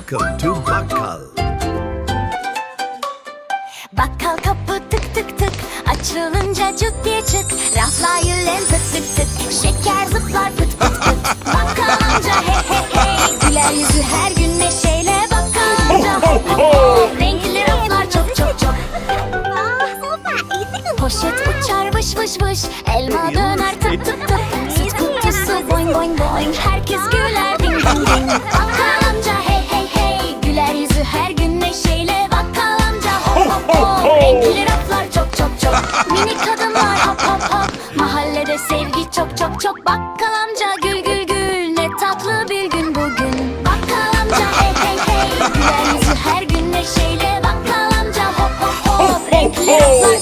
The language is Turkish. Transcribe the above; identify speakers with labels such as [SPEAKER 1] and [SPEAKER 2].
[SPEAKER 1] Welcome to Bakkal.
[SPEAKER 2] Bakkal kapı tık tık tık, açılınca cuk diye çık. Raflar yürür tık tık tık, şeker zıplar pıt pıt pıt. Bakkal amca hey hey hey, güler yüzü her gün neşeyle. Bakkal amca hop hop hop, renkli raflar çok çok çok. Poşet uçar vış vış vış, elma döner tık tık tık. Süt kutusu boing boing boing, herkes güler ding ding ding. Bakkal amca hey hey hey, güler yüzü her gün neşeyle. Bakkal amca hop hop hop, renkli raflar çok çok çok. Minik adımlar hop hop hop, mahallede sevgi çok çok çok. Bakkal amca gül gül gül, ne tatlı bir gün bugün. Bakkal amca hey hey hey, güler yüzü her gün neşeyle. Bakkal amca hop hop hop, renkli raflar